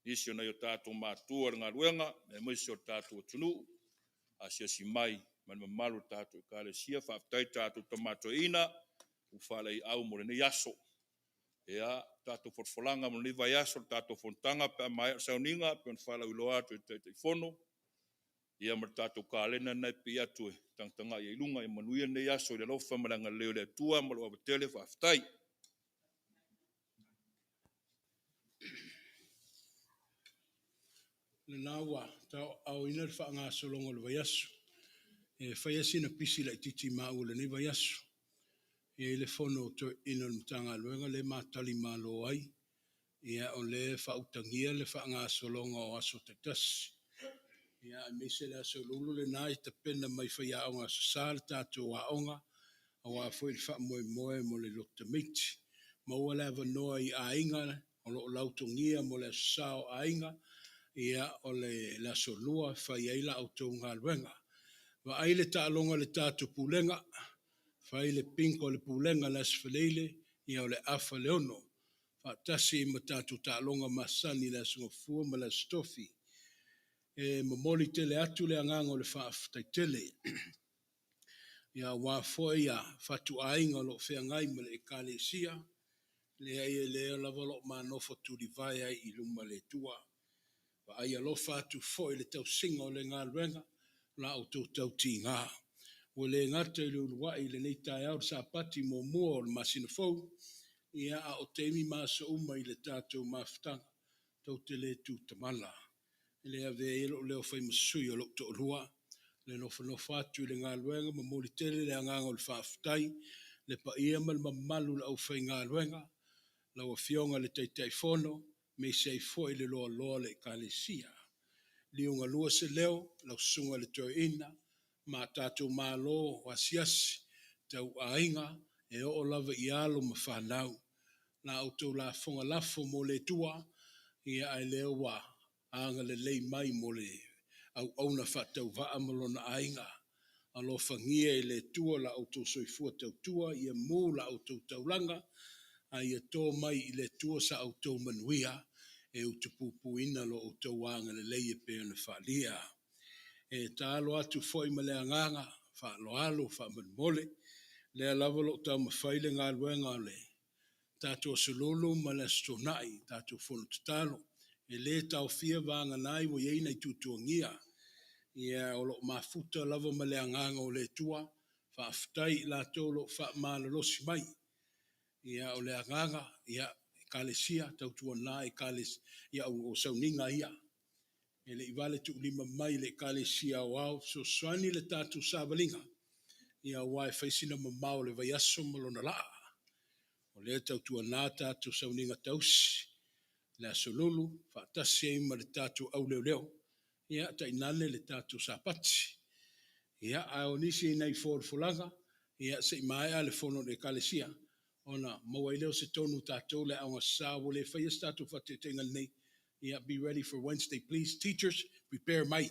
Nisi o nei o tātou mātua ngā ruenga, me mwisi o tātou tunu, asia si mai, man mamalu tātou i kāle sia, whaftai tātou tamato ina, ufalei au mo le nei aso. Ea, tātou forfolanga mo le nei vai aso, tātou fontanga, pe mai sauninga, pe on whala uloa atu i te fono, ia mar tātou kālena nei pe atu e tangtanga i ilunga i manuia nei aso i le lofa maranga leo le tua, malo abatele whaftai. Le nawa tau au ina le whaanga solongo le vai aso. E whai asina pisi la titi mau le nei vai aso. E le fono to ina le mtanga luenga le mātali mālo ai. Ia o le whautangia le whaanga solongo o aso te tasi. Ia me se le aso lulu le nai te pena mai whai aonga sa sāle tātou a onga. A wā fwoi le wha moe moe mo le lokta miti. Maua le ava noa i a inga o lo lautongia mo le aso sao a inga. Ia o le laso lua whai eila au tō ngā luenga. Wa aile ta alonga le tātou pūlenga, whai le pinko le pūlenga las whaleile, ia o le awha leono. Wa tasi ma tātou ta alonga masani la sunga fua ma la stofi. E mamoli tele atu le angango le whaaftai tele. Ia wā fwoi a whatu ainga lo whea ngai ma le ekale sia, le aie leo lava lo ma nofo turi vai ai i luma le tua. Wa aia lo whatu fwoi le tau singa o le ngā luenga, la o tau ti ngā. O le ngata i le uruwai le nei tai au sa pati mo mua o le masina fau, ia a o teimi masa uma i le tātou maftanga, tau te le tu tamala. Le ave e lo leo whai masui o lo to rua, le no fatu i le ngā luenga, ma mori tele le anganga o le whaftai, le pa ia mal mamalu le au whai ngā luenga, la o fionga le teitai fono, me sei foi le loa loa le kalesia. Liunga lua se leo, lau sunga le toi ina, ma tātou mālo o asiasi, tau ainga, e o lava i alo ma whanau. Na auto la fonga lafo mo le tua, ia ai leo wa, anga le lei mai mo le, au auna whatau vaa malona ainga. Alo whangia i le tua la auto soifua tau tua, ia mū la auto taulanga, a ia tō mai i le tua sa auto manuia, e utupupu ina lo o tau anga le leie pe ana whalia. E tālo atu fwoi ma le anganga, whaalo alo, whamanmole, le alavalo tau mawhaile ngā luenga le. Tātou sululu ma le stonai, tātou whono tatalo, e le tau fia vanga nai wo yeina i tutuangia. Ia o lo mafuta lava ma le anganga o le tua, whaaftai la tolo wha malalosi mai. Ia o le anganga, ia kalesia, tau tuana e kales, ia o sauninga ia. E le iwale tu lima mai le kalesia o au, so swani le tatu sabalinga. Ia wai whaisina mamau le vai aso malona laa. O le tau tuana tatu sauninga tausi. Le aso lulu, whaatasi e ima le tatu au leo leo. Ia ta inale le tatu sapati. Ia a onisi nei fulanga. Ia se mai ale fono le kalesia. Ona maua leo se tonu tātou le aunga sa wo le whai tātou whatetenga nei. Ia be ready for Wednesday, please. Teachers, prepare mai.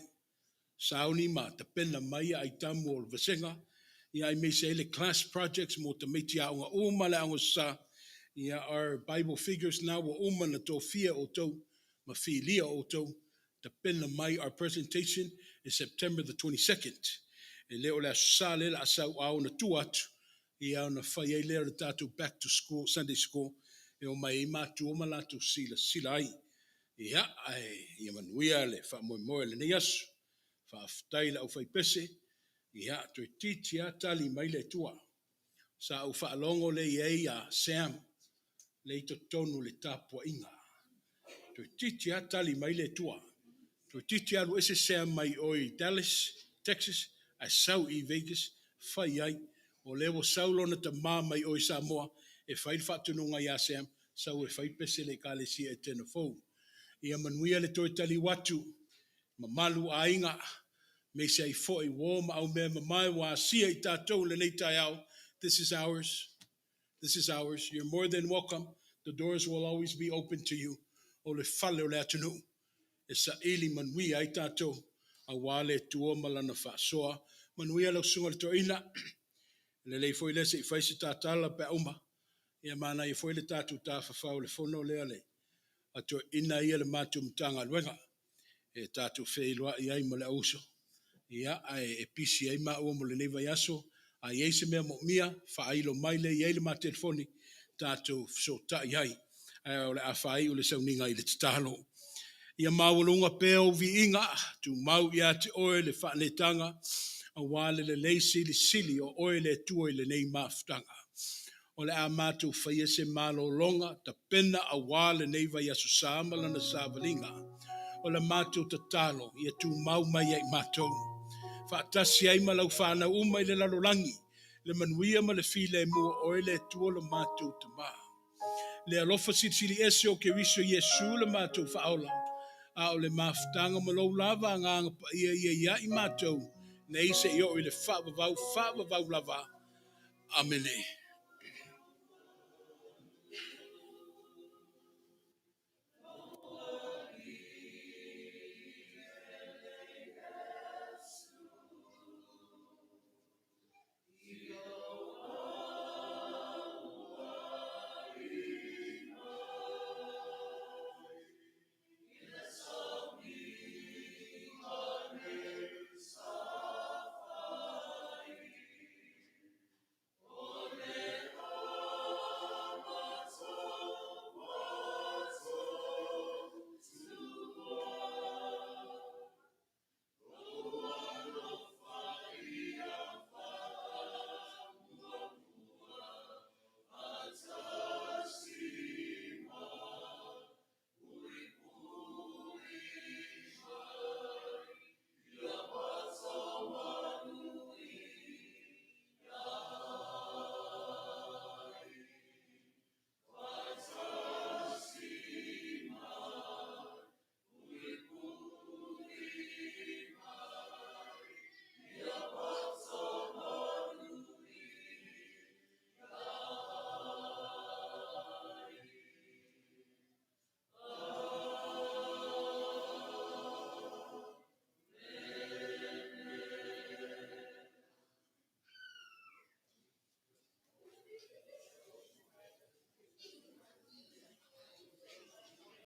Sauni ma te pena mai ai tamu o vasenga. Ia I may say le class projects mo te meiti aunga uma le aunga sa. Ia our Bible figures now wa uma na tō fia o tau, ma filia o tau. Te pena mai, our presentation is September the 22nd. E leo le sa le la asau au na tuatu. Ia na whai e lea tātou back to school, Sunday school. E o mai mātu o malatu sila ai. Ia ai, ia manuia le wha moe moe le neasu. Wha aftai la au whai pese. Ia toi titi a tali mai le tua. Sa au wha alongo le iei a Sam. Le ito tonu le tapua inga. Toi titi a tali mai le tua. Toi titi alu ese Sam mai oi Dallas, Texas. A sau I Vegas. Whai ai. O lewo saulo na ta mā mai oi Samoa. E whai whatununga ia Sam. Sau e whai pese le kālesia Etena Fou. Ia manuia le toi tali watu. Ma malu a inga. Me se ai foi wo ma au me mai wa sia I tātou le nei tai au. This is ours. This is ours. You're more than welcome. The doors will always be open to you. O le fale o le atunu. E sa ili manuia I tātou. A wale tua malana whasoa. Manuia lau sunga le toina. Le lei foi le se I whaisi tātala pe uma. Ia mana ia foi le tatu ta fa le fono le ale. Ato ina ia le matu mtanga luenga. E tatu feilwa ia i mole auso. Ia ai e pisi ai ma o mole neva yaso. A ia se mea mo mia fa ailo maile ia le ma telefoni. Tatu so ta iai. Ai o le afai o le sauninga i le talo. Ia maulunga peo vi inga. Tu mau ia te oe le fa le tanga. A wale le leisi le sili o oe le tuoi le nei maftanga. O le amatu faia se malo longa, ta pena a wale neiva ia susama lana savalinga. O le matu ta talo, ia tu mau mai ai matou. Faatasi ai malau whana uma i le lalolangi, le manuia ma le file mua oe le tua le matu ta maa. Le alofa sili ese o ke riso Yesu le matu faola. A o le maftanga malou lava nganga pa ia i matou. Nei se i o i le whaavavau lava. Amene.